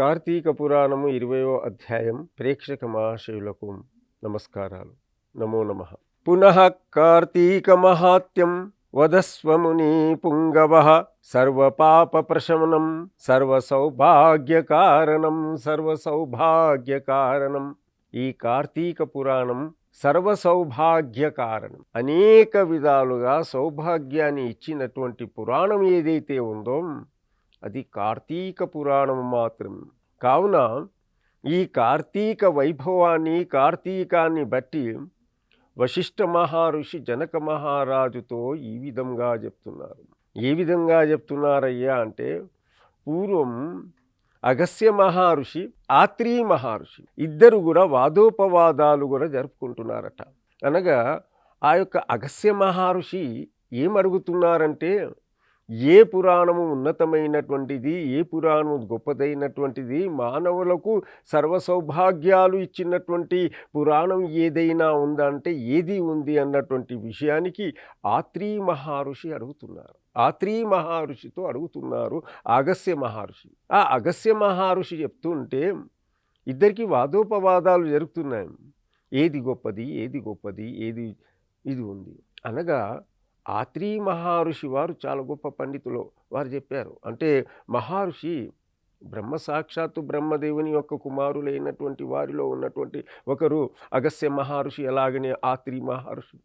కార్తీక పురాణము 20వ అధ్యాయం ప్రేక్షక మహాశయులకు నమస్కారాలు. నమో నమః. పునః కార్తీక మహాత్యం వదస్వముని పుంగవ సర్వపాప ప్రశమనం సర్వసౌభాగ్యకారణం. ఈ కార్తీక పురాణం సర్వసౌభాగ్యకారణం, అనేక విధాలుగా సౌభాగ్యాన్ని ఇచ్చినటువంటి పురాణం ఏదైతే ఉందో అది కార్తీక పురాణం మాత్రం. కావున ఈ కార్తీక వైభవాన్ని, కార్తీకాన్ని బట్టి వశిష్ఠ మహర్షి జనక మహారాజుతో ఈ విధంగా చెప్తున్నారు. ఏ విధంగా చెప్తున్నారయ్యా అంటే, పూర్వం అగస్త్య మహర్షి, ఆత్రి మహర్షి ఇద్దరు కూడా వాదోపవాదాలు కూడా జరుపుకుంటున్నారట. అనగా ఆ యొక్క అగస్త్య మహర్షి ఏమడుగుతున్నారంటే, ఏ పురాణము ఉన్నతమైనటువంటిది, ఏ పురాణము గొప్పదైనటువంటిది, మానవులకు సర్వసౌభాగ్యాలు ఇచ్చినటువంటి పురాణం ఏదైనా ఉందంటే ఏది ఉంది అన్నటువంటి విషయానికి ఆత్రి మహర్షి అడుగుతున్నారు. ఆత్రి మహర్షితో అడుగుతున్నారు అగస్త్య మహర్షి. ఆ అగస్త్య మహర్షి చెప్తుంటే ఇద్దరికి వాదోపవాదాలు జరుగుతున్నాయి. ఏది గొప్పది, ఏది గొప్పది, ఏది ఇది ఉంది అనగా, ఆత్రి మహర్షి వారు చాలా గొప్ప పండితులు. వారు చెప్పారు అంటే, మహర్షి బ్రహ్మ సాక్షాత్తు బ్రహ్మదేవుని యొక్క కుమారులైనటువంటి వారిలో ఉన్నటువంటి ఒకరు అగస్త్య మహర్షి, అలాగనే ఆత్రి మహర్షి.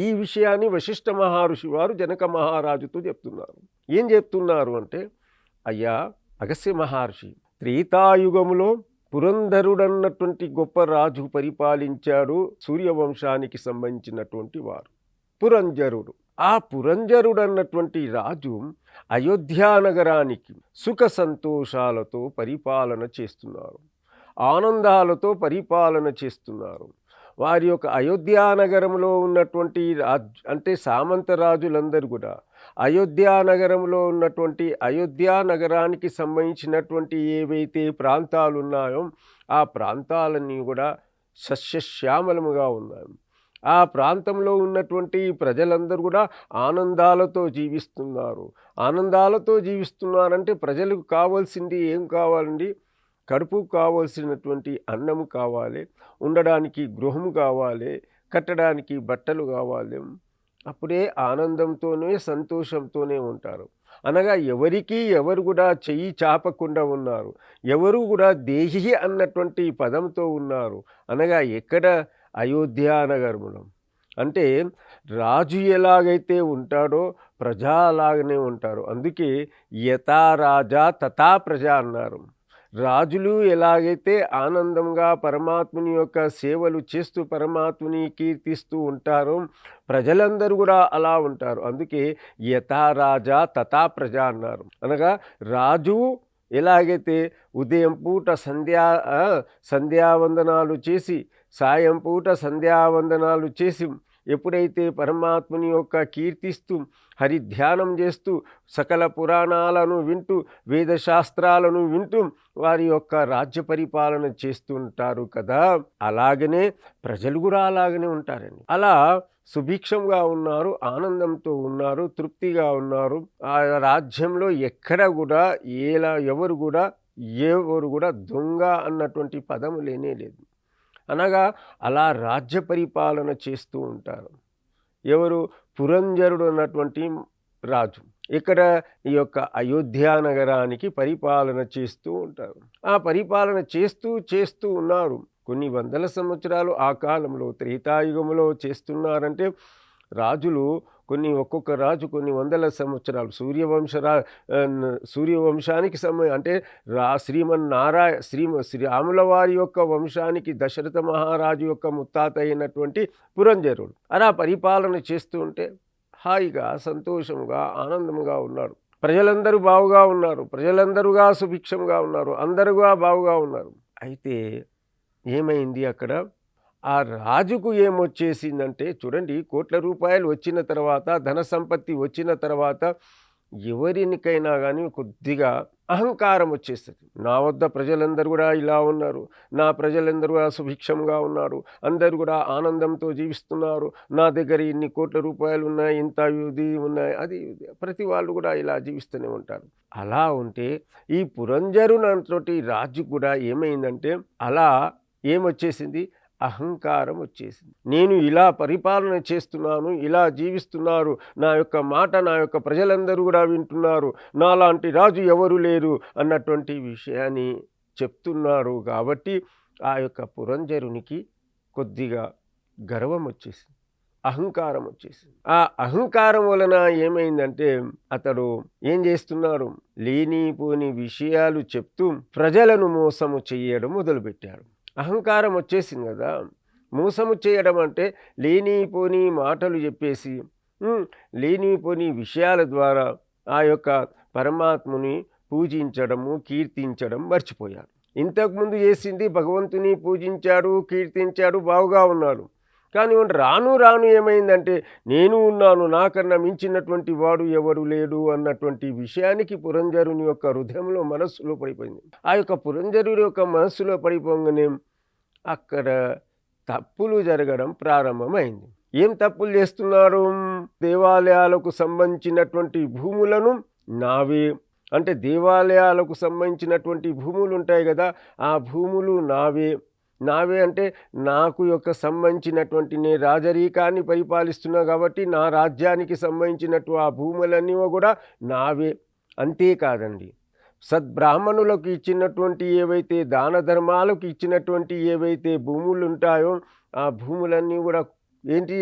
ఈ విషయాన్ని వశిష్ఠ మహర్షి వారు జనక మహారాజుతో చెప్తున్నారు. ఏం చెప్తున్నారు అంటే, అయ్యా అగస్త్య మహర్షి, త్రేతాయుగములో పురంధరుడన్నటువంటి గొప్ప రాజు పరిపాలించాడు, సూర్యవంశానికి సంబంధించినటువంటి వారు పురంజరుడు. ఆ పురంజరుడు అన్నటువంటి రాజు అయోధ్యా నగరానికి సుఖ సంతోషాలతో పరిపాలన చేస్తున్నారు, ఆనందాలతో పరిపాలన చేస్తున్నారు. వారి యొక్క అయోధ్యా నగరంలో ఉన్నటువంటి అంటే సామంత రాజులందరూ కూడా అయోధ్యా నగరంలో ఉన్నటువంటి అయోధ్యా నగరానికి సంబంధించినటువంటి ఏవైతే ప్రాంతాలు ఉన్నాయో ఆ ప్రాంతాలన్నీ కూడా సస్యశ్యామలముగా ఉన్నాయి. ఆ ప్రాంతంలో ఉన్నటువంటి ప్రజలందరూ కూడా ఆనందాలతో జీవిస్తున్నారు. ఆనందాలతో జీవిస్తున్నారంటే ప్రజలకు కావాల్సింది ఏం కావాలండి? కడుపుకు కావాల్సినటువంటి అన్నము కావాలి, ఉండడానికి గృహము కావాలి, కట్టడానికి బట్టలు కావాలి. అప్పుడే ఆనందంతోనే సంతోషంతోనే ఉంటారు. అనగా ఎవరు కూడా చెయ్యి చాపకుండా ఉన్నారు, ఎవరు కూడా దేహి అన్నటువంటి పదంతో ఉన్నారు. అనగా ఎక్కడ? అయోధ్యా నగరములో. అంటే రాజు ఎలాగైతే ఉంటాడో ప్రజా అలాగనే ఉంటారు. అందుకే యథా రాజా తథా ప్రజ అన్నారు. రాజులు ఎలాగైతే ఆనందంగా పరమాత్ముని యొక్క సేవలు చేస్తూ పరమాత్ముని కీర్తిస్తూ ఉంటారో ప్రజలందరూ కూడా అలా ఉంటారు. అందుకే యథా రాజా తథా ప్రజ అన్నారు. అనగా రాజు ఎలాగైతే ఉదయం పూట సంధ్యావందనాలు చేసి, సాయం పూట సంధ్యావందనాలు చేసి, ఎప్పుడైతే పరమాత్ముని యొక్క కీర్తిస్తూ హరిధ్యానం చేస్తూ సకల పురాణాలను వింటూ వేదశాస్త్రాలను వింటూ వారి యొక్క రాజ్య పరిపాలన చేస్తుంటారు కదా, అలాగనే ప్రజలు కూడా అలాగనే ఉంటారండి. అలా సుభిక్షంగా ఉన్నారు, ఆనందంతో ఉన్నారు, తృప్తిగా ఉన్నారు. ఆ రాజ్యంలో ఎక్కడ కూడా ఎవరు కూడా దొంగ అన్నటువంటి పదము లేనే లేదు. అనగా అలా రాజ్య పరిపాలన చేస్తూ ఉంటారు. ఎవరు? పురంజరుడు అన్నటువంటి రాజు ఇక్కడ ఈ యొక్క అయోధ్యా నగరానికి పరిపాలన చేస్తూ ఉంటారు. ఆ పరిపాలన చేస్తూ ఉన్నారు. కొన్ని వందల సంవత్సరాలు ఆ కాలంలో త్రేతాయుగంలో చేస్తున్నారంటే రాజులు ఒక్కొక్క రాజు కొన్ని వందల సంవత్సరాలు సూర్యవంశానికి అంటే శ్రీరాముల వారి యొక్క వంశానికి దశరథ మహారాజు యొక్క ముత్తాత అయినటువంటి పురంజరుడు అలా పరిపాలన చేస్తూ ఉంటే హాయిగా సంతోషంగా ఆనందంగా ఉన్నారు. ప్రజలందరూ బావుగా ఉన్నారు, ప్రజలందరూగా సుభిక్షంగా ఉన్నారు, అందరుగా బావుగా ఉన్నారు. అయితే ఏమైంది అక్కడ? ఆ రాజుకు ఏమొచ్చేసిందంటే చూడండి, కోట్ల రూపాయలు వచ్చిన తర్వాత, ధన సంపత్తి వచ్చిన తర్వాత ఎవరికైనా కానీ కొద్దిగా అహంకారం వచ్చేస్తుంది. నా వద్ద ప్రజలందరూ కూడా ఇలా ఉన్నారు, నా ప్రజలందరూ కూడా సుభిక్షంగా ఉన్నారు, అందరూ కూడా ఆనందంతో జీవిస్తున్నారు, నా దగ్గర ఇన్ని కోట్ల రూపాయలు ఉన్నాయి, ఇంత ఇది ఉన్నాయి, అది ప్రతి వాళ్ళు కూడా ఇలా జీవిస్తూనే ఉంటారు. అలా ఉంటే ఈ పురంజరునంతటి రాజు కూడా ఏమైందంటే అలా ఏమొచ్చేసింది, అహంకారం వచ్చేసింది. నేను ఇలా పరిపాలన చేస్తున్నాను, ఇలా జీవిస్తున్నారు, నా యొక్క మాట నా యొక్క ప్రజలందరూ కూడా వింటున్నారు, నాలాంటి రాజు ఎవరు లేరు అన్నటువంటి విషయాన్ని చెప్తున్నారు. కాబట్టి ఆ యొక్క పురంజరునికి కొద్దిగా గర్వం వచ్చేసింది, అహంకారం వచ్చేసింది. ఆ అహంకారం వలన ఏమైందంటే అతడు ఏం చేస్తున్నారు, లేనిపోని విషయాలు చెప్తూ ప్రజలను మోసము చేయడం మొదలుపెట్టాడు. అహంకారం వచ్చేసింది కదా. మోసము చేయడం అంటే లేనిపోని మాటలు చెప్పేసి లేనిపోని విషయాల ద్వారా ఆ యొక్క పరమాత్ముని పూజించడము, కీర్తించడం మర్చిపోయాడు. ఇంతకుముందు చేసింది భగవంతుని పూజించాడు, కీర్తించాడు, బాగుగా ఉన్నాడు. కానీ రాను రాను ఏమైందంటే నేను ఉన్నాను, నాకన్నా మించినటువంటి వాడు ఎవరు లేడు అన్నటువంటి విషయానికి పురంజరుని యొక్క హృదయంలో మనస్సులో పడిపోయింది. ఆ యొక్క పురంజరుని యొక్క మనస్సులో పడిపోగానే అక్కడ తప్పులు జరగడం ప్రారంభమైంది. ఏం తప్పులు చేస్తున్నారు, దేవాలయాలకు సంబంధించినటువంటి భూములను నావే అంటే దేవాలయాలకు సంబంధించినటువంటి భూములు ఉంటాయి కదా, ఆ భూములు నావే నావే అంటే నాకు యొక్క సంబంధించినటువంటి నేను రాజరీకాన్ని పరిపాలిస్తున్నా కాబట్టి నా రాజ్యానికి సంబంధించినట్టు ఆ భూములన్నీ కూడా నావే. అంతేకాదండి, సద్బ్రాహ్మణులకు ఇచ్చినటువంటి ఏవైతే దాన ధర్మాలకు ఇచ్చినటువంటి ఏవైతే భూములు ఉంటాయో ఆ భూములన్నీ కూడా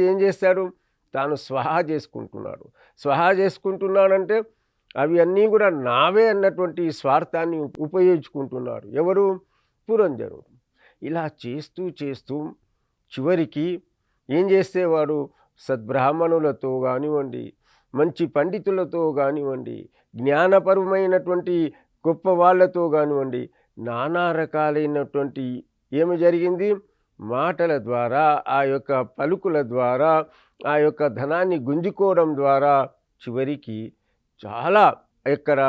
ఏం చేస్తాడు, తాను స్వహా చేసుకుంటున్నాడు. స్వహా చేసుకుంటున్నాడంటే అవి అన్నీ కూడా నావే అన్నటువంటి స్వార్థాన్ని ఉపయోగించుకుంటున్నాడు. ఎవరు, పురంజరుడు. ఇలా చేస్తూ చేస్తూ చివరికి ఏం చేసేవాడు, సద్బ్రాహ్మణులతో కానివ్వండి, మంచి పండితులతో కానివ్వండి, జ్ఞానపరమైనటువంటి గొప్ప వాళ్ళతో కానివ్వండి, నానా రకాలైనటువంటి ఏమి జరిగింది, మాటల ద్వారా ఆ యొక్క పలుకుల ద్వారా ఆ యొక్క ధనాన్ని గుంజుకోవడం ద్వారా చివరికి చాలా ఎక్కడ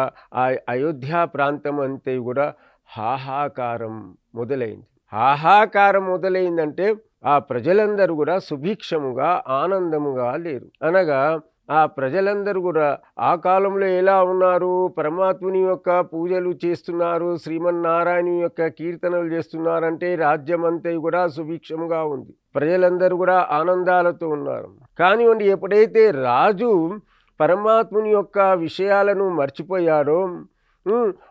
ఆ అయోధ్య ప్రాంతం అంతే కూడా హాహాకారం మొదలైంది. హాహాకారం మొదలైందంటే ఆ ప్రజలందరూ కూడా సుభిక్షముగా ఆనందముగా లేరు. అనగా ఆ ప్రజలందరూ కూడా ఆ కాలంలో ఎలా ఉన్నారు, పరమాత్ముని యొక్క పూజలు చేస్తున్నారు, శ్రీమన్నారాయణ యొక్క కీర్తనలు చేస్తున్నారంటే రాజ్యమంతా కూడా సుభిక్షముగా ఉంది, ప్రజలందరూ కూడా ఆనందాలతో ఉన్నారు. కానివ్వండి, ఎప్పుడైతే రాజు పరమాత్ముని యొక్క విషయాలను మర్చిపోయాడో,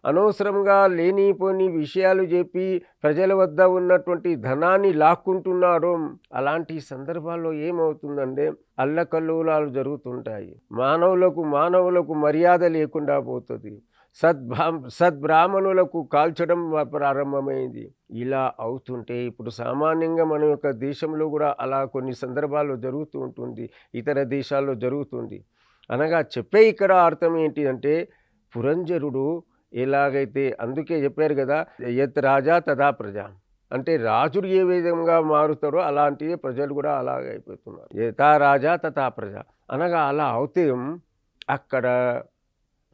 అనవసరంగా లేనిపోని విషయాలు చెప్పి ప్రజల వద్ద ఉన్నటువంటి ధనాన్ని లాక్కుంటున్నాడు, అలాంటి సందర్భాల్లో ఏమవుతుందంటే అల్లకల్లోలాలు జరుగుతుంటాయి. మానవులకు మర్యాద లేకుండా పోతుంది. సద్బ్రాహ్మణులకు కాల్చడం ప్రారంభమైంది. ఇలా అవుతుంటే ఇప్పుడు సామాన్యంగా మన యొక్క దేశంలో కూడా అలా కొన్ని సందర్భాల్లో జరుగుతూ ఉంటుంది, ఇతర దేశాల్లో జరుగుతుంది. అనగా చెప్పే ఇక్కడ అర్థం ఏంటి అంటే పురంజరుడు ఎలాగైతే, అందుకే చెప్పారు కదా, యత్ రాజా తథా ప్రజా, అంటే రాజుడు ఏ విధంగా మారుతారో అలాంటివి ప్రజలు కూడా అలాగే అయిపోతున్నారు. యథా రాజా తథా ప్రజా అనగా అలా అవుతే అక్కడ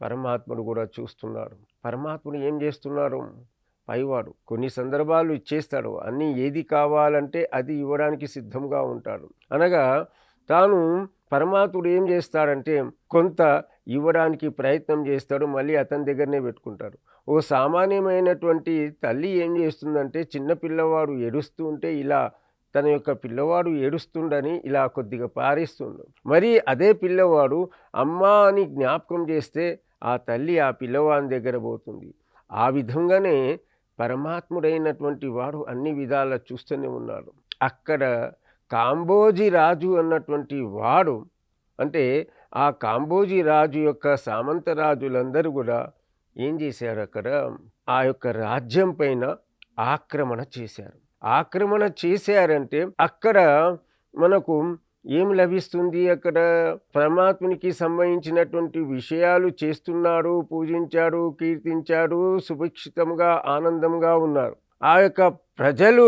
పరమాత్ముడు కూడా చూస్తున్నాడు. పరమాత్ముడు ఏం చేస్తున్నారు, పైవాడు కొన్ని సందర్భాలు ఇచ్చేస్తాడు, అన్నీ ఏది కావాలంటే అది ఇవ్వడానికి సిద్ధంగా ఉంటాడు. అనగా తాను పరమాత్ముడు ఏం చేస్తాడంటే కొంత ఇవ్వడానికి ప్రయత్నం చేస్తాడు, మళ్ళీ అతని దగ్గరనే పెట్టుకుంటాడు. ఓ సామాన్యమైనటువంటి తల్లి ఏం చేస్తుందంటే చిన్న పిల్లవాడు ఏడుస్తూ ఉంటే ఇలా తన యొక్క పిల్లవాడు ఏడుస్తుండని ఇలా కొద్దిగా పారేస్తుండు. మరి అదే పిల్లవాడు అమ్మా అని జ్ఞాపకం చేస్తే ఆ తల్లి ఆ పిల్లవాని దగ్గర పోతుంది. ఆ విధంగానే పరమాత్ముడైనటువంటి వాడు అన్ని విధాలా చూస్తూనే ఉన్నాడు. అక్కడ కాంబోజీ రాజు అన్నటువంటి వాడు, అంటే ఆ కాంబోజీ రాజు యొక్క సామంత రాజులందరూ కూడా ఏం చేశారు, అక్కడ ఆ యొక్క రాజ్యం పైన ఆక్రమణ చేశారు. ఆక్రమణ చేశారంటే అక్కడ మనకు ఏం లభిస్తుంది, అక్కడ పరమాత్మునికి సంబంధించినటువంటి విషయాలు చేస్తున్నాడు, పూజించాడు, కీర్తించాడు, సుభిక్షితంగా ఆనందంగా ఉన్నారు. ఆ యొక్క ప్రజలు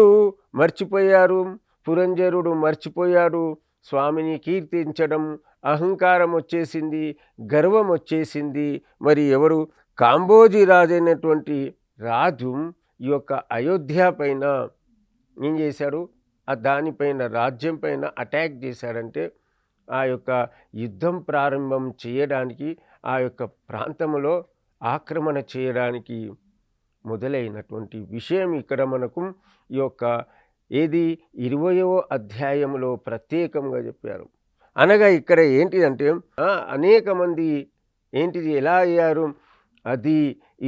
మర్చిపోయారు, పురంజరుడు మర్చిపోయాడు స్వామిని కీర్తించడం, అహంకారం వచ్చేసింది, గర్వం వచ్చేసింది. మరి ఎవరు? కాంబోజీ రాజు అయినటువంటి రాజు ఈ యొక్క అయోధ్య పైన ఏం చేశాడు? దానిపైన రాజ్యం పైన అటాక్ చేశాడంటే ఆ యొక్క యుద్ధం ప్రారంభం చేయడానికి, ఆ యొక్క ప్రాంతంలో ఆక్రమణ చేయడానికి మొదలైనటువంటి విషయం ఇక్కడ మనకు ఈ యొక్క ఏది 20వ అధ్యాయంలో ప్రత్యేకంగా చెప్పారు. అనగా ఇక్కడ ఏంటిదంటే అనేక మంది ఏంటిది ఎలా అయ్యారు, అది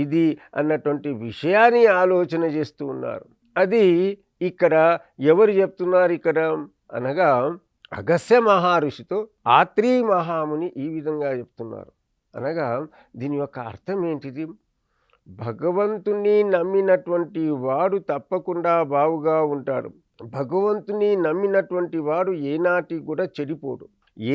ఇది అన్నటువంటి విషయాన్ని ఆలోచన చేస్తూ ఉన్నారు. అది ఇక్కడ ఎవరు చెప్తున్నారు ఇక్కడ అనగా అగస్త్య మహర్షితో ఆత్రి మహాముని ఈ విధంగా చెప్తున్నారు. అనగా దీని యొక్క అర్థం ఏంటిది? భగవంతుని నమ్మినటువంటి వాడు తప్పకుండా బావుగా ఉంటాడు. భగవంతుని నమ్మినటువంటి వాడు ఏనాటి కూడా చెడిపోడు.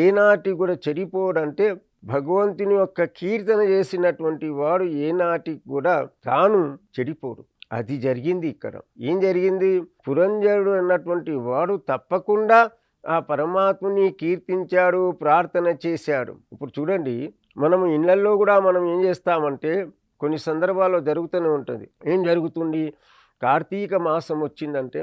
ఏనాటి కూడా చెడిపోడంటే భగవంతుని యొక్క కీర్తన చేసినటువంటి వాడు ఏనాటికి కూడా తాను చెడిపోడు. అది జరిగింది ఇక్కడ. ఏం జరిగింది? పురంజరుడు అన్నటువంటి వాడు తప్పకుండా ఆ పరమాత్మని కీర్తించాడు, ప్రార్థన చేశాడు. ఇప్పుడు చూడండి, మనము ఇళ్లల్లో కూడా మనం ఏం చేస్తామంటే కొన్ని సందర్భాల్లో జరుగుతూనే ఉంటుంది. ఏం జరుగుతుంది? కార్తీక మాసం వచ్చిందంటే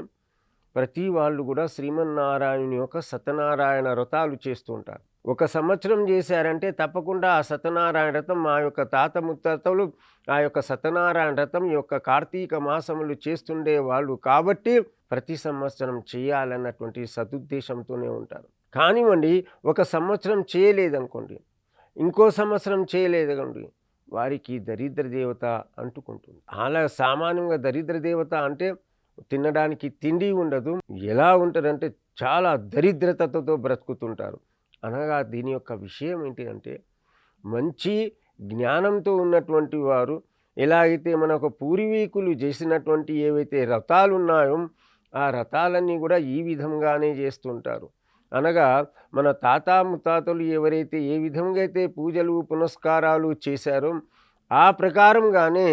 ప్రతి వాళ్ళు కూడా శ్రీమన్నారాయణుని యొక్క సత్యనారాయణ వ్రతాలు చేస్తూ ఉంటారు. ఒక సంవత్సరం చేశారంటే తప్పకుండా ఆ సత్యనారాయణ వ్రతం మా యొక్క తాత ముత్తాతలు ఆ యొక్క సత్యనారాయణ వ్రతం ఈ యొక్క కార్తీక మాసములు చేస్తుండే వాళ్ళు కాబట్టి ప్రతి సంవత్సరం చేయాలన్నటువంటి సదుద్దేశంతోనే ఉంటారు. కానివ్వండి, ఒక సంవత్సరం చేయలేదనుకోండి, ఇంకో సంవత్సరం చేయలేదనుకోండి, వారికి దరిద్ర దేవత అంటుకుంటుంది. అలా సామాన్యంగా దరిద్ర దేవత అంటే తినడానికి తిండి ఉండదు. ఎలా ఉంటారంటే చాలా దరిద్రతతో బ్రతుకుతుంటారు. అనగా దీని యొక్క విషయం ఏంటంటే మంచి జ్ఞానంతో ఉన్నటువంటి వారు ఎలా అయితే మనకు పూర్వీకులు చేసినటువంటి ఏవైతే వ్రతాలు ఉన్నాయో ఆ వ్రతాలన్నీ కూడా ఈ విధంగానే చేస్తుంటారు. అనగా మన తాత ముత్తాతలు ఎవరైతే ఏ విధంగా అయితే పూజలు పునస్కారాలు చేశారో ఆ ప్రకారంగానే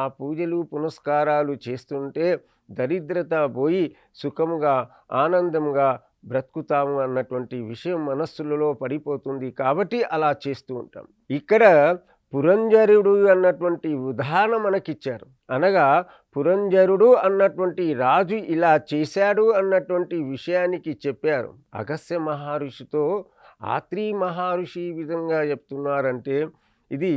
ఆ పూజలు పునస్కారాలు చేస్తుంటే దరిద్రత పోయి సుఖముగా ఆనందంగా బ్రతుకుతాము అన్నటువంటి విషయం మనస్సులలో పడిపోతుంది. కాబట్టి అలా చేస్తూ ఉంటాం. ఇక్కడ పురంజరుడు అన్నటువంటి ఉదాహరణ మనకిచ్చారు. అనగా పురంజరుడు అన్నటువంటి రాజు ఇలా చేశాడు అన్నటువంటి విషయానికి చెప్పారు. అగస్త్య మహర్షితో ఆత్రి మహర్షి ఈ విధంగా చెప్తున్నారంటే ఇది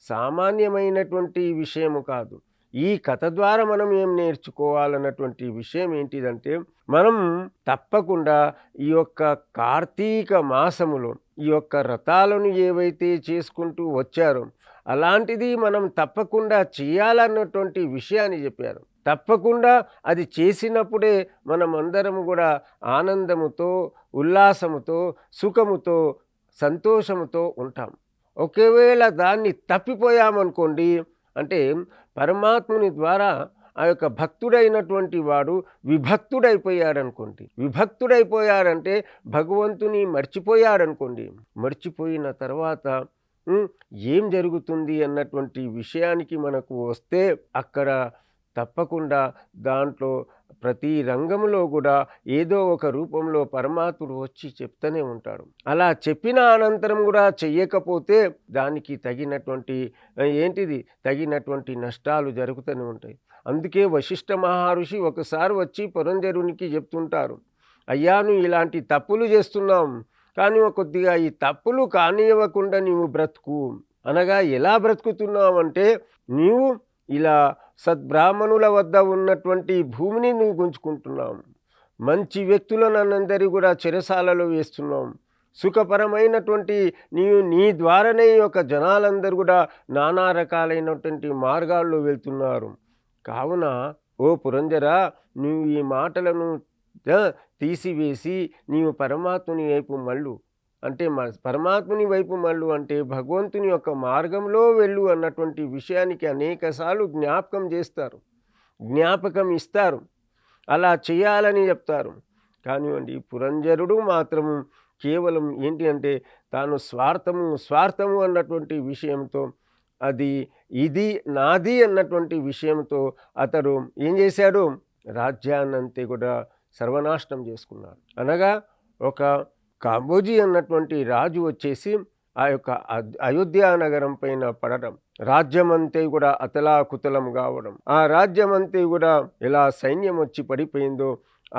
సామాన్యమైనటువంటి విషయము కాదు. ఈ కథ ద్వారా మనం ఏం నేర్చుకోవాలన్నటువంటి విషయం ఏంటిదంటే మనం తప్పకుండా ఈ యొక్క కార్తీక మాసములో ఈ యొక్క వ్రతాలను ఏవైతే చేసుకుంటూ వచ్చారో అలాంటిది మనం తప్పకుండా చేయాలన్నటువంటి విషయాన్ని చెప్పారు. తప్పకుండా అది చేసినప్పుడే మనం అందరం కూడా ఆనందముతో, ఉల్లాసముతో, సుఖముతో, సంతోషముతో ఉంటాం. ఒకవేళ దాన్ని తప్పిపోయామనుకోండి, అంటే పరమాత్ముని ద్వారా ఆ యొక్క భక్తుడైనటువంటి వాడు విభక్తుడైపోయాడనుకోండి. విభక్తుడైపోయాడంటే భగవంతుని మర్చిపోయాడనుకోండి. మర్చిపోయిన తర్వాత ఏం జరుగుతుంది అన్నటువంటి విషయానికి మనకు వస్తే అక్కడ తప్పకుండా దాంట్లో ప్రతి రంగంలో కూడా ఏదో ఒక రూపంలో పరమాత్ముడు వచ్చి చెప్తూనే ఉంటాడు. అలా చెప్పిన అనంతరం కూడా చెయ్యకపోతే దానికి తగినటువంటి నష్టాలు జరుగుతూనే ఉంటాయి. అందుకే వశిష్ఠ మహర్షి ఒకసారి వచ్చి పురంజరునికి చెప్తుంటారు, అయ్యా నువ్వు ఇలాంటి తప్పులు చేస్తున్నాం, కానీ కొద్దిగా ఈ తప్పులు కానివ్వకుండా నీవు బ్రతుకు. అనగా ఎలా బ్రతుకుతున్నావంటే నీవు ఇలా సద్బ్రాహ్మణుల వద్ద ఉన్నటువంటి భూమిని నువ్వు గుంజుకుంటున్నావు, మంచి వ్యక్తులనందరి కూడా చెరసాలలో వేస్తున్నాం, సుఖపరమైనటువంటి నీవు నీ ద్వారానే ఒక జనాలందరూ కూడా నానా రకాలైనటువంటి మార్గాల్లో వెళ్తున్నారు. కావున ఓ పురంజరా, నువ్వు ఈ మాటలను తీసివేసి నీవు పరమాత్ముని వైపు మళ్ళు, అంటే పరమాత్ముని వైపు మళ్ళు అంటే భగవంతుని యొక్క మార్గంలో వెళ్ళు అన్నటువంటి విషయానికి అనేకసార్లు జ్ఞాపకం ఇస్తారు. అలా చేయాలని చెప్తారు. కానివ్వండి, పురంజరుడు మాత్రం కేవలం ఏంటి అంటే తాను స్వార్థము అన్నటువంటి విషయంతో, ఇది నాది అన్నటువంటి విషయంతో అతడు ఏం చేశాడు? రాజ్యాన్నంతే కూడా సర్వనాశనం చేసుకున్నాడు. అనగా ఒక కాంబోజీ అన్నటువంటి రాజు వచ్చేసి ఆ యొక్క అయోధ్య నగరం పైన పడడం, రాజ్యమంతా కూడా అతలాకుతలం కావడం, ఆ రాజ్యమంతా కూడా ఎలా సైన్యం వచ్చి పడిపోయిందో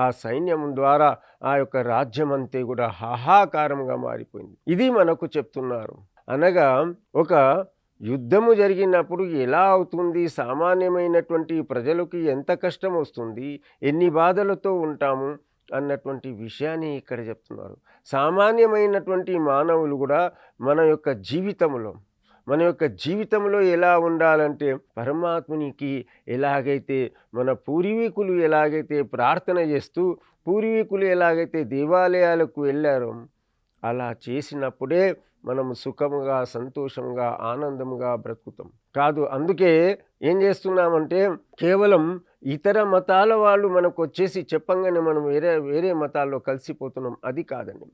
ఆ సైన్యం ద్వారా ఆ యొక్క రాజ్యమంతా కూడా హాహాకారంగా మారిపోయింది. ఇది మనకు చెప్తున్నారు. అనగా ఒక యుద్ధము జరిగినప్పుడు ఎలా అవుతుంది, సామాన్యమైనటువంటి ప్రజలకు ఎంత కష్టం వస్తుంది, ఎన్ని బాధలతో ఉంటాము అన్నటువంటి విషయాన్ని ఇక్కడ చెప్తున్నారు. సామాన్యమైనటువంటి మానవులు కూడా మన యొక్క జీవితంలో ఎలా ఉండాలంటే, పరమాత్మునికి ఎలాగైతే మన పూర్వీకులు ఎలాగైతే ప్రార్థన చేస్తూ పూర్వీకులు ఎలాగైతే దేవాలయాలకు వెళ్ళారో అలా చేసినప్పుడే మనం సుఖముగా, సంతోషంగా, ఆనందంగా బ్రతుకుతాం. కాదు, అందుకే ఏం చేస్తున్నామంటే కేవలం ఇతర మతాల వాళ్ళు మనకు వచ్చేసి చెప్పంగానే మనం వేరే మతాల్లో కలిసిపోతున్నాం. అది కాదండి.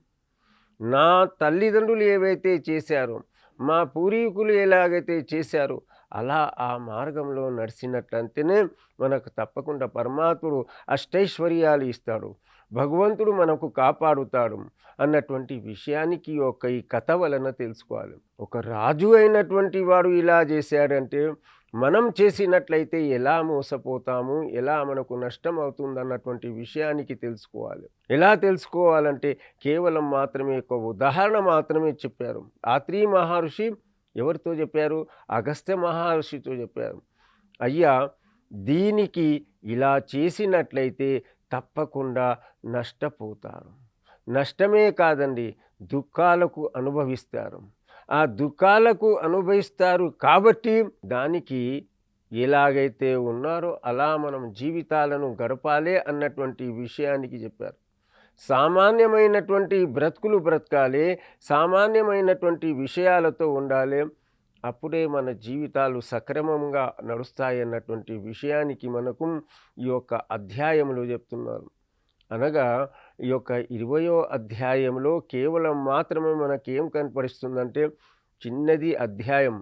నా తల్లిదండ్రులు ఏవైతే చేశారో, మా పూర్వీకులు ఎలాగైతే చేశారో అలా ఆ మార్గంలో నడిచినట్లయితేనే మనకు తప్పకుండా పరమాత్ముడు అష్టైశ్వర్యాలు ఇస్తాడు, భగవంతుడు మనకు కాపాడుతాడు అన్నటువంటి విషయానికి ఈ కథ వలన తెలుసుకోవాలి. ఒక రాజు అయినటువంటి వాడు ఇలా చేశాడంటే మనం చేసినట్లయితే ఎలా మోసపోతాము, ఎలా మనకు నష్టం అవుతుంది అన్నటువంటి విషయానికి తెలుసుకోవాలి. ఎలా తెలుసుకోవాలంటే కేవలం మాత్రమే ఒక ఉదాహరణ మాత్రమే చెప్పారు. ఆత్రేయ మహర్షి ఎవరితో చెప్పారు? అగస్త్య మహర్షితో చెప్పారు. అయ్యా, దీనికి ఇలా చేసినట్లయితే తప్పకుండా నష్టపోతారు. నష్టమే కాదండి, దుఃఖాలకు అనుభవిస్తారు. ఆ దుఃఖాలకు అనుభవిస్తారు కాబట్టి దానికి ఎలాగైతే ఉన్నారో అలా మనం జీవితాలను గడపాలి అన్నటువంటి విషయానికి చెప్పారు. సామాన్యమైనటువంటి బ్రతుకులు బ్రతకాలి, సామాన్యమైనటువంటి విషయాలతో ఉండాలి. అప్పుడే మన జీవితాలు సక్రమంగా నడుస్తాయి అన్నటువంటి విషయానికి మనకు ఈ యొక్క అధ్యాయంలో చెప్తున్నారు. అనగా ఈ యొక్క 20వ అధ్యాయంలో కేవలం మాత్రమే మనకేం కనపడిస్తుందంటే చిన్నది అధ్యాయం.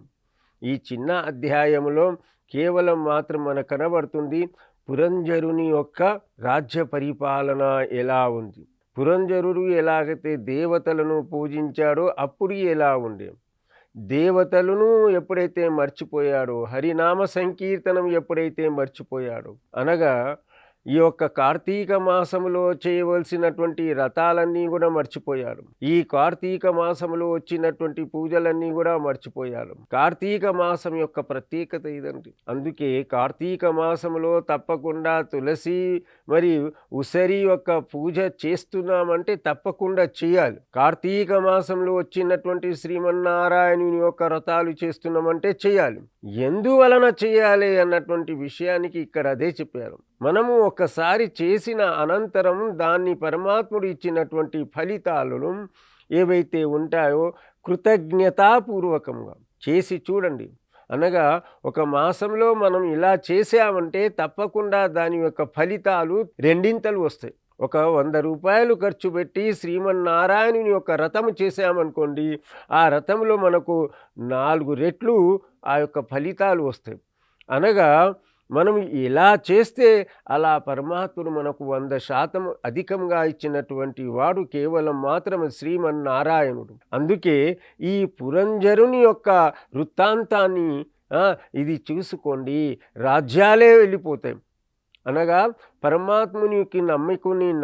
ఈ చిన్న అధ్యాయంలో కేవలం మాత్రం మనకు కనబడుతుంది పురంజరుని యొక్క రాజ్య పరిపాలన ఎలా ఉంది, పురంజరుడు ఎలాగైతే దేవతలను పూజించాడో అప్పుడు ఎలా ఉండే, దేవతలను ఎప్పుడైతే మర్చిపోయాడో, హరినామ సంకీర్తనం ఎప్పుడైతే మర్చిపోయాడో, అనగా ఈ యొక్క కార్తీక మాసంలో చేయవలసినటువంటి వ్రతాలన్నీ కూడా మర్చిపోయారు. ఈ కార్తీక మాసంలో వచ్చినటువంటి పూజలన్నీ కూడా మర్చిపోయారు. కార్తీక మాసం యొక్క ప్రత్యేకత ఇదండి. అందుకే కార్తీక మాసంలో తప్పకుండా తులసి మరియు ఉసిరి యొక్క పూజ చేస్తున్నామంటే తప్పకుండా చేయాలి. కార్తీక మాసంలో వచ్చినటువంటి శ్రీమన్నారాయణుని యొక్క వ్రతాలు చేస్తున్నామంటే చేయాలి. ఎందువలన చేయాలి అన్నటువంటి విషయానికి ఇక్కడ అదే చెప్పారు. మనము ఒకసారి చేసిన అనంతరం దాన్ని పరమాత్ముడు ఇచ్చినటువంటి ఫలితాలను ఏవైతే ఉంటాయో కృతజ్ఞతాపూర్వకంగా చేసి చూడండి. అనగా ఒక మాసంలో మనం ఇలా చేసామంటే తప్పకుండా దాని యొక్క ఫలితాలు రెండింతలు వస్తాయి. ఒక 100 రూపాయలు ఖర్చు పెట్టి శ్రీమన్నారాయణుని యొక్క రథము చేసామనుకోండి, ఆ రథంలో మనకు 4 రెట్లు ఆ యొక్క ఫలితాలు వస్తాయి. అనగా మనం ఎలా చేస్తే అలా పరమాత్ముడు మనకు 100% అధికంగా ఇచ్చినటువంటి వాడు కేవలం మాత్రం శ్రీమన్నారాయణుడు. అందుకే ఈ పురంజరుని యొక్క వృత్తాంతాన్ని ఇది చూసుకోండి, రాజ్యాలే వెళ్ళిపోతాయి. అనగా పరమాత్మునికి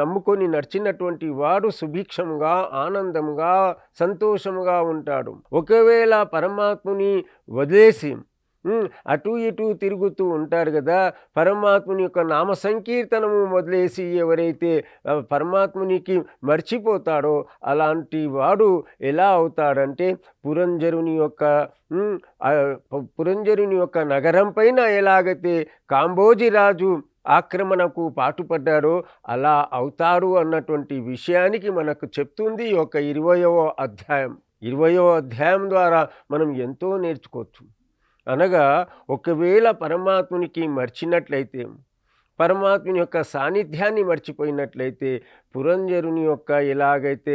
నమ్ముకొని నడిచినటువంటి వాడు సుభిక్షంగా, ఆనందంగా, సంతోషముగా ఉంటాడు. ఒకవేళ పరమాత్ముని వదిలేసి అటు ఇటు తిరుగుతూ ఉంటారు కదా, పరమాత్ముని యొక్క నామ సంకీర్తనము వదిలేసి ఎవరైతే పరమాత్మునికి మర్చిపోతాడో అలాంటి వాడు ఎలా అవుతాడంటే పురంజరుని యొక్క నగరం పైన ఎలాగైతే కాంబోజీ రాజు ఆక్రమణకు పాటుపడ్డాడో అలా అవుతారు అన్నటువంటి విషయానికి మనకు చెప్తుంది ఈ యొక్క 20వ అధ్యాయం. 20వ అధ్యాయం ద్వారా మనం ఎంతో నేర్చుకోవచ్చు. అనగా ఒకవేళ పరమాత్మునికి మర్చినట్లయితే, పరమాత్ముని యొక్క సాన్నిధ్యాన్ని మర్చిపోయినట్లయితే పురంజరుని యొక్క ఎలాగైతే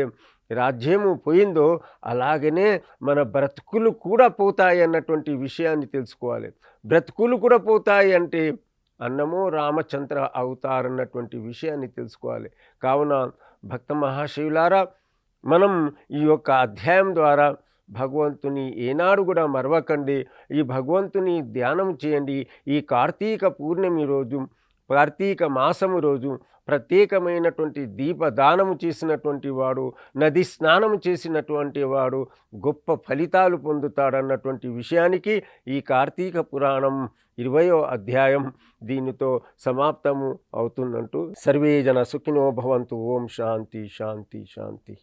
రాజ్యము పోయిందో అలాగనే మన బ్రతుకులు కూడా పోతాయి అన్నటువంటి విషయాన్ని తెలుసుకోవాలి. బ్రతుకులు కూడా పోతాయి అంటే అన్నమో రామచంద్ర అవుతారన్నటువంటి విషయాన్ని తెలుసుకోవాలి. కావున భక్త మహాశివులారా, మనం ఈ యొక్క అధ్యాయం ద్వారా భగవంతుని ఏనాడు కూడా మరవకండి. ఈ భగవంతుని ధ్యానం చేయండి. ఈ కార్తీక పూర్ణమి రోజు, కార్తీక మాసము రోజు ప్రత్యేకమైనటువంటి దీపదానము చేసినటువంటి వాడు, నది స్నానము చేసినటువంటి వాడు గొప్ప ఫలితాలు పొందుతాడన్నటువంటి విషయానికి ఈ కార్తీక పురాణం 20వ అధ్యాయం దీనితో సమాప్తము అవుతుందంటూ సర్వే జన సుఖినో భవంతు. ఓం శాంతి శాంతి శాంతి.